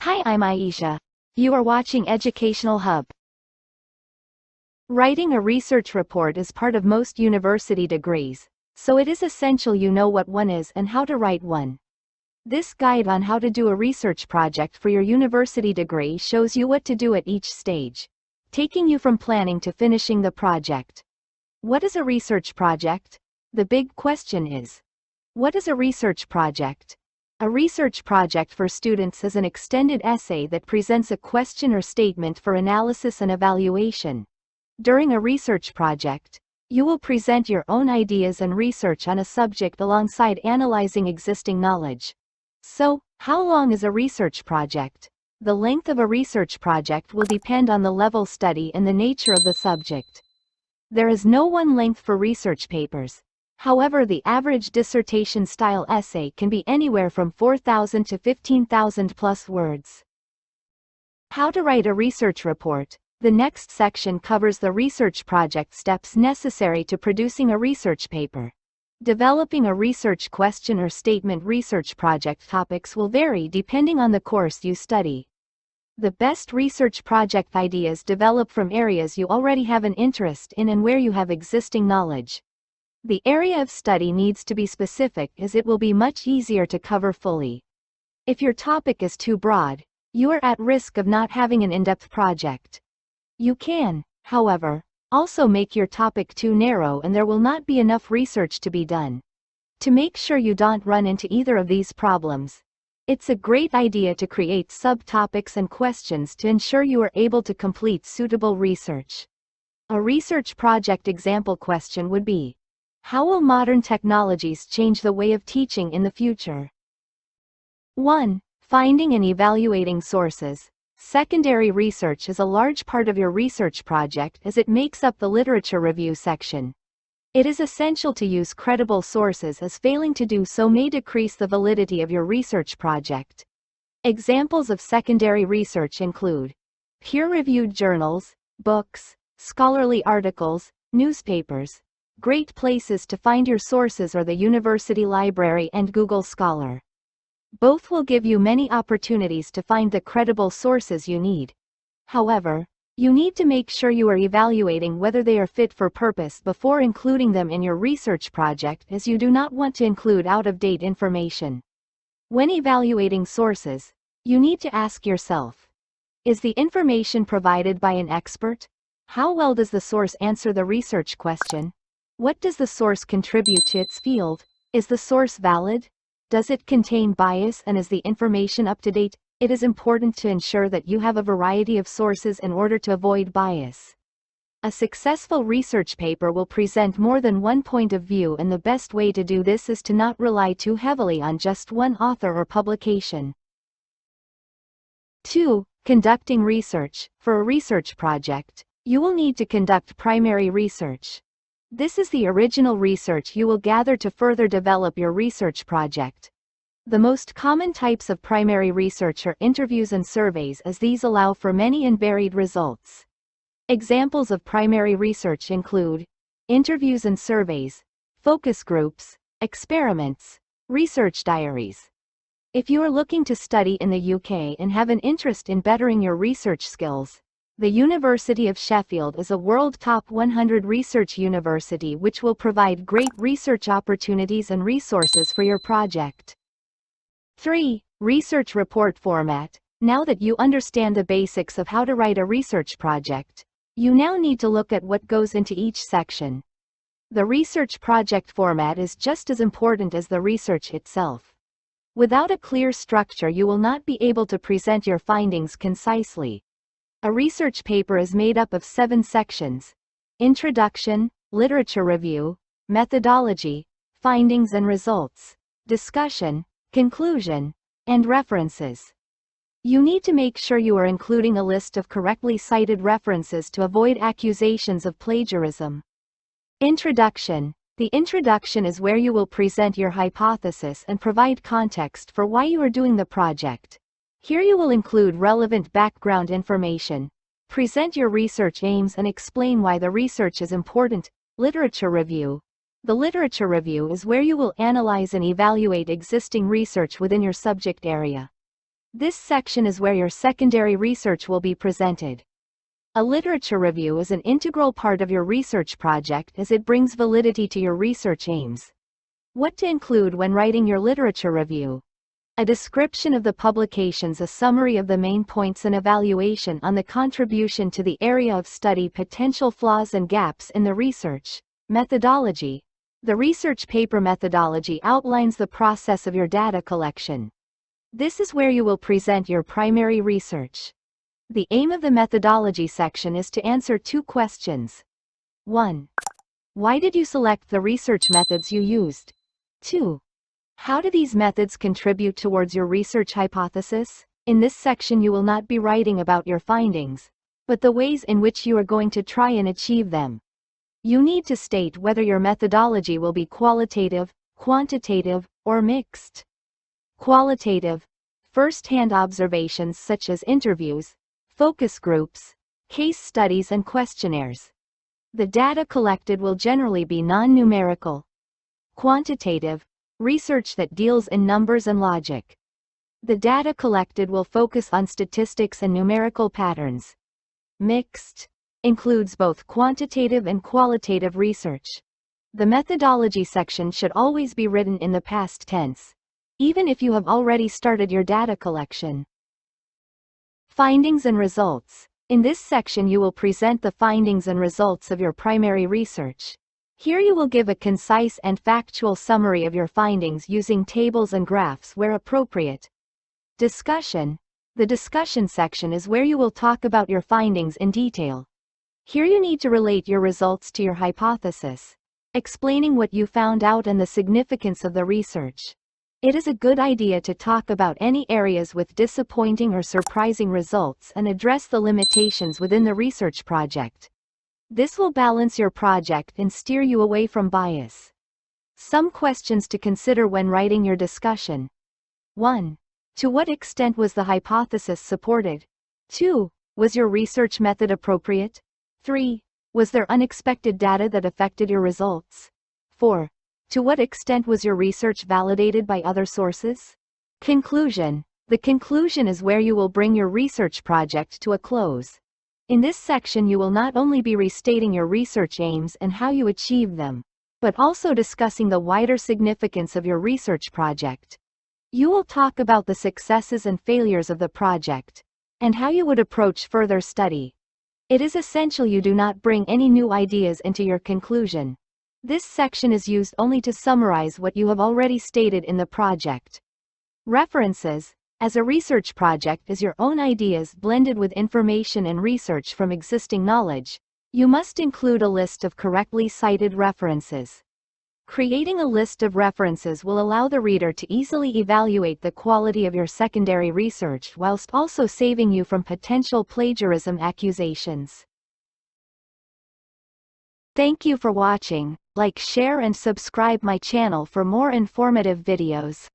Hi, I'm Aisha. You are watching Educational Hub. Writing a research report is part of most university degrees, so it is essential you know what one is and how to write one. This guide on how to do a research project for your university degree shows you what to do at each stage, taking you from planning to finishing the project. What is a research project? The big question is, what is a research project? A research project for students is an extended essay that presents a question or statement for analysis and evaluation. During a research project, you will present your own ideas and research on a subject alongside analyzing existing knowledge. So, how long is a research project? The length of a research project will depend on the level study and the nature of the subject. There is no one length for research papers. However, the average dissertation-style essay can be anywhere from 4,000 to 15,000 plus words. How to write a research report. The next section covers the research project steps necessary to producing a research paper. Developing a research question or statement. Research project topics will vary depending on the course you study. The best research project ideas develop from areas you already have an interest in and where you have existing knowledge. The area of study needs to be specific as it will be much easier to cover fully. If your topic is too broad, you are at risk of not having an in-depth project. You can, however, also make your topic too narrow and there will not be enough research to be done. To make sure you don't run into either of these problems, it's a great idea to create subtopics and questions to ensure you are able to complete suitable research. A research project example question would be, how will modern technologies change the way of teaching in the future? 1. Finding and evaluating sources. Secondary research is a large part of your research project as it makes up the literature review section. It is essential to use credible sources as failing to do so may decrease the validity of your research project. Examples of secondary research include peer-reviewed journals, books, scholarly articles, newspapers. Great places to find your sources are the University Library and Google Scholar. Both will give you many opportunities to find the credible sources you need. However, you need to make sure you are evaluating whether they are fit for purpose before including them in your research project, as you do not want to include out-of-date information. When evaluating sources, you need to ask yourself, is the information provided by an expert? How well does the source answer the research question? What does the source contribute to its field? Is the source valid? Does it contain bias and is the information up to date? It is important to ensure that you have a variety of sources in order to avoid bias. A successful research paper will present more than one point of view, and the best way to do this is to not rely too heavily on just one author or publication. 2. Conducting research. For a research project, you will need to conduct primary research. This is the original research you will gather to further develop your research project. The most common types of primary research are interviews and surveys, as these allow for many and varied results. Examples of primary research include interviews and surveys, focus groups, experiments, research diaries. If you are looking to study in the UK and have an interest in bettering your research skills, the University of Sheffield is a world top 100 research university which will provide great research opportunities and resources for your project. 3. Research report format. Now that you understand the basics of how to write a research project, you now need to look at what goes into each section. The research project format is just as important as the research itself. Without a clear structure, you will not be able to present your findings concisely. A research paper is made up of 7 sections: introduction, literature review, methodology, findings and results, discussion, conclusion, and references. You need to make sure you are including a list of correctly cited references to avoid accusations of plagiarism. Introduction. The introduction is where you will present your hypothesis and provide context for why you are doing the project. Here you will include relevant background information, present your research aims and explain why the research is important. Literature review. The literature review is where you will analyze and evaluate existing research within your subject area. This section is where your secondary research will be presented. A literature review is an integral part of your research project as it brings validity to your research aims. What to include when writing your literature review? A description of the publications, a summary of the main points, and evaluation on the contribution to the area of study, potential flaws and gaps in the research methodology. The research paper methodology outlines the process of your data collection. This is where you will present your primary research. The aim of the methodology section is to answer 2 questions. 1. Why did you select the research methods you used? 2. How do these methods contribute towards your research hypothesis? In this section you will not be writing about your findings, but the ways in which you are going to try and achieve them. You need to state whether your methodology will be qualitative, quantitative, or mixed. Qualitative: first-hand observations such as interviews, focus groups, case studies and questionnaires. The data collected will generally be non-numerical. Quantitative: research that deals in numbers and logic. The data collected will focus on statistics and numerical patterns. Mixed: includes both quantitative and qualitative research. The methodology section should always be written in the past tense, even if you have already started your data collection. Findings and results. In this section you will present the findings and results of your primary research. Here you will give a concise and factual summary of your findings using tables and graphs where appropriate. Discussion. The discussion section is where you will talk about your findings in detail. Here you need to relate your results to your hypothesis, explaining what you found out and the significance of the research. It is a good idea to talk about any areas with disappointing or surprising results and address the limitations within the research project. This will balance your project and steer you away from bias. Some questions to consider when writing your discussion. 1. To what extent was the hypothesis supported? 2. Was your research method appropriate? 3. Was there unexpected data that affected your results? 4. To what extent was your research validated by other sources? Conclusion. The conclusion is where you will bring your research project to a close. In this section you will not only be restating your research aims and how you achieve them, but also discussing the wider significance of your research project. You will talk about the successes and failures of the project, and how you would approach further study. It is essential you do not bring any new ideas into your conclusion. This section is used only to summarize what you have already stated in the project. References. As a research project is your own ideas blended with information and research from existing knowledge, you must include a list of correctly cited references. Creating a list of references will allow the reader to easily evaluate the quality of your secondary research whilst also saving you from potential plagiarism accusations. Thank you for watching. Like, share and subscribe my channel for more informative videos.